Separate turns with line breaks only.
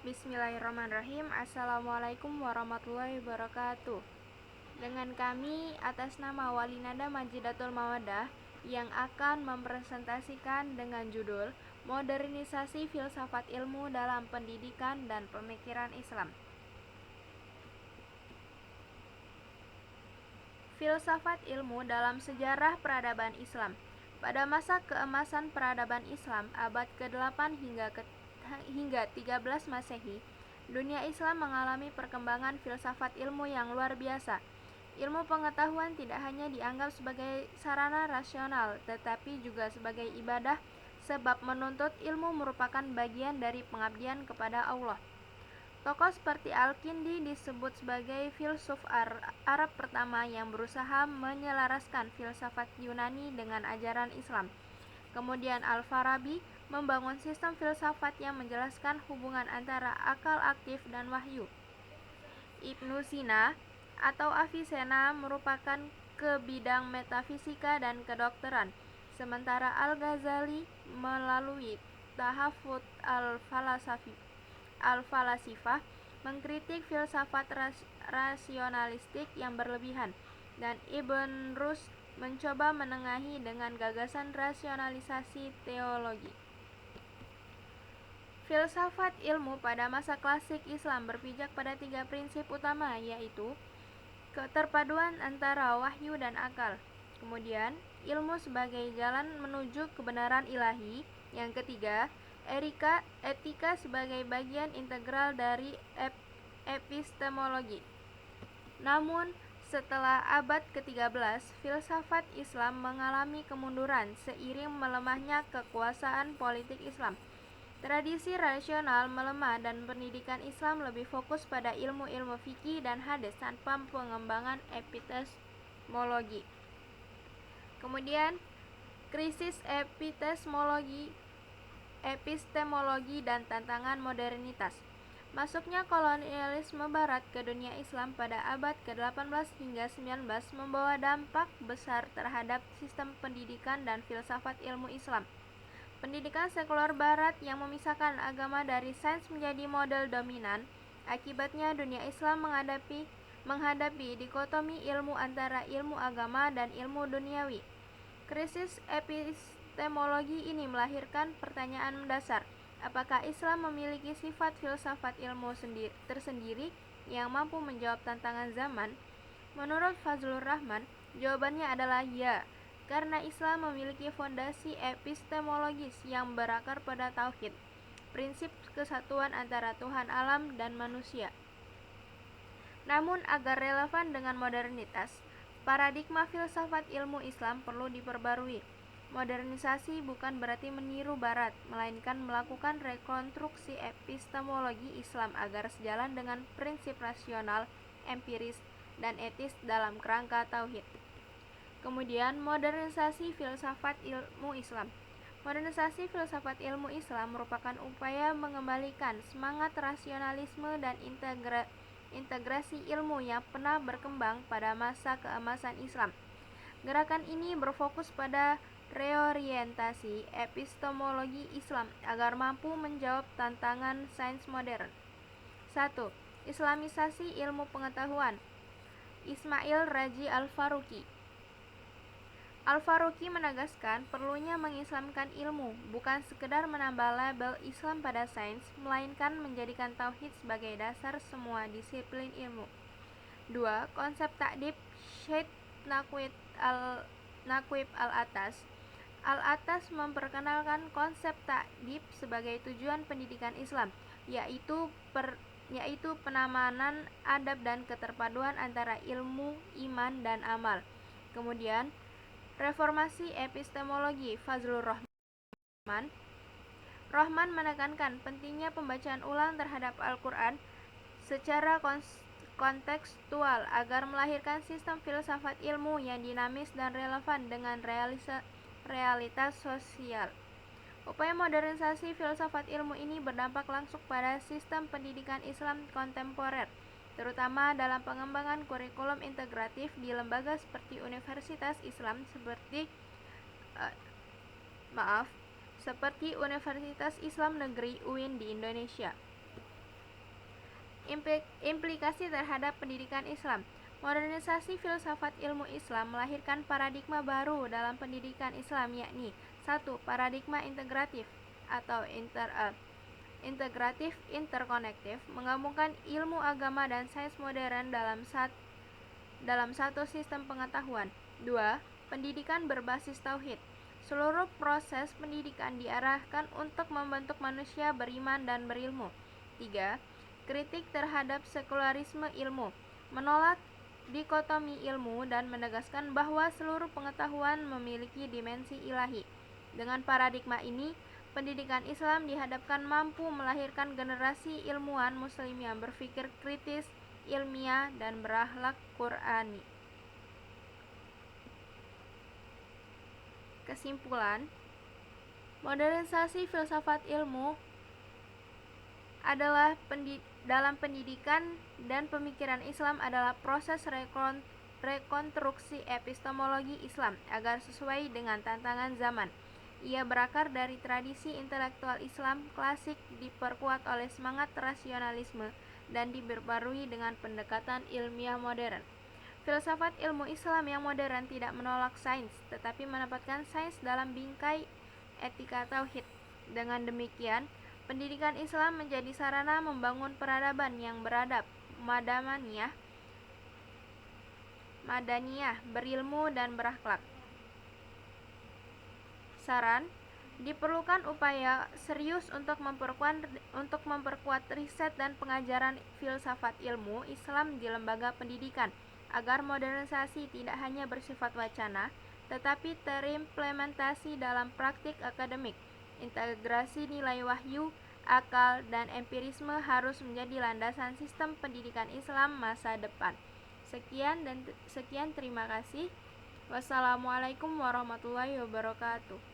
Bismillahirrahmanirrahim. Assalamualaikum warahmatullahi wabarakatuh. Dengan kami atas nama Walinada Majidatul Mawadah yang akan mempresentasikan dengan judul Modernisasi Filsafat Ilmu dalam Pendidikan dan Pemikiran Islam. Filsafat ilmu dalam sejarah peradaban Islam. Pada masa keemasan peradaban Islam abad ke-8 hingga 13 Masehi, dunia Islam mengalami perkembangan filsafat ilmu yang luar biasa. Ilmu pengetahuan tidak hanya dianggap sebagai sarana rasional, tetapi juga sebagai ibadah, sebab menuntut ilmu merupakan bagian dari pengabdian kepada Allah. Tokoh seperti Al-Kindi disebut sebagai filsuf Arab pertama yang berusaha menyelaraskan filsafat Yunani dengan ajaran Islam. Kemudian Al-Farabi membangun sistem filsafat yang menjelaskan hubungan antara akal aktif dan wahyu. Ibnu Sina atau Avicenna merupakan ke bidang metafisika dan kedokteran, sementara Al-Ghazali melalui Tahafut al-Falasifah mengkritik filsafat rasionalistik yang berlebihan, dan Ibn Rushd mencoba menengahi dengan gagasan rasionalisasi teologi. Filsafat ilmu pada masa klasik Islam berpijak pada 3 prinsip utama, yaitu keterpaduan antara wahyu dan akal, kemudian ilmu sebagai jalan menuju kebenaran ilahi, yang ketiga etika sebagai bagian integral dari epistemologi. Namun, setelah abad ke-13, filsafat Islam mengalami kemunduran seiring melemahnya kekuasaan politik Islam. Tradisi rasional melemah dan pendidikan Islam lebih fokus pada ilmu-ilmu fikih dan hadis tanpa pengembangan epistemologi. Kemudian, krisis epistemologi dan tantangan modernitas. Masuknya kolonialisme barat ke dunia Islam pada abad ke-18 hingga 19 membawa dampak besar terhadap sistem pendidikan dan filsafat ilmu Islam. Pendidikan sekuler barat yang memisahkan agama dari sains menjadi model dominan. Akibatnya dunia Islam menghadapi dikotomi ilmu antara ilmu agama dan ilmu duniawi. Krisis epistemologi ini melahirkan pertanyaan mendasar. Apakah Islam memiliki sifat filsafat ilmu tersendiri yang mampu menjawab tantangan zaman? Menurut Fazlur Rahman, jawabannya adalah ya, karena Islam memiliki fondasi epistemologis yang berakar pada tauhid, prinsip kesatuan antara Tuhan alam dan manusia. Namun agar relevan dengan modernitas, paradigma filsafat ilmu Islam perlu diperbarui. Modernisasi bukan berarti meniru barat, melainkan melakukan rekonstruksi epistemologi Islam agar sejalan dengan prinsip rasional, empiris, dan etis dalam kerangka tauhid. Kemudian, modernisasi filsafat ilmu Islam. Modernisasi filsafat ilmu Islam merupakan upaya mengembalikan semangat rasionalisme dan integrasi ilmu yang pernah berkembang pada masa keemasan Islam. Gerakan ini berfokus pada reorientasi epistemologi Islam agar mampu menjawab tantangan sains modern. 1. Islamisasi ilmu pengetahuan. Ismail Raji Al-Faruqi. Al-Faruqi menegaskan perlunya mengislamkan ilmu, bukan sekedar menambah label Islam pada sains, melainkan menjadikan tauhid sebagai dasar semua disiplin ilmu. 2. Konsep ta'dib. Syekh Naqib Al-Atas. Al-Atas memperkenalkan konsep ta'dib sebagai tujuan pendidikan Islam, yaitu penamanan adab dan keterpaduan antara ilmu, iman, dan amal. Kemudian, reformasi epistemologi. Fazlur Rahman menekankan pentingnya pembacaan ulang terhadap Al-Quran secara kontekstual agar melahirkan sistem filsafat ilmu yang dinamis dan relevan dengan realitas sosial. Upaya modernisasi filsafat ilmu ini berdampak langsung pada sistem pendidikan Islam kontemporer, terutama dalam pengembangan kurikulum integratif di lembaga seperti Universitas Islam seperti Universitas Islam Negeri UIN di Indonesia. Implikasi terhadap pendidikan Islam. Modernisasi filsafat ilmu Islam melahirkan paradigma baru dalam pendidikan Islam, yakni 1. Paradigma integratif atau integratif interkonektif, menggabungkan ilmu agama dan sains modern dalam satu sistem pengetahuan. 2. Pendidikan berbasis tauhid. Seluruh proses pendidikan diarahkan untuk membentuk manusia beriman dan berilmu. 3. Kritik terhadap sekularisme ilmu, menolak dikotomi ilmu dan menegaskan bahwa seluruh pengetahuan memiliki dimensi ilahi. Dengan paradigma ini, pendidikan Islam dihadapkan mampu melahirkan generasi ilmuwan muslim yang berpikir kritis, ilmiah, dan berakhlak Qur'ani. Kesimpulan, modernisasi filsafat ilmu adalah dalam pendidikan dan pemikiran Islam adalah proses rekonstruksi epistemologi Islam agar sesuai dengan tantangan zaman. Ia berakar dari tradisi intelektual Islam klasik, diperkuat oleh semangat rasionalisme dan diperbarui dengan pendekatan ilmiah modern. Filsafat ilmu Islam yang modern tidak menolak sains, tetapi menempatkan sains dalam bingkai etika tauhid. Dengan demikian, pendidikan Islam menjadi sarana membangun peradaban yang beradab, madaniyah, berilmu dan berakhlak. Saran, diperlukan upaya serius untuk memperkuat riset dan pengajaran filsafat ilmu Islam di lembaga pendidikan, agar modernisasi tidak hanya bersifat wacana, tetapi terimplementasi dalam praktik akademik. Integrasi nilai wahyu, akal, dan empirisme harus menjadi landasan sistem pendidikan Islam masa depan. Sekian, terima kasih. Wassalamualaikum warahmatullahi wabarakatuh.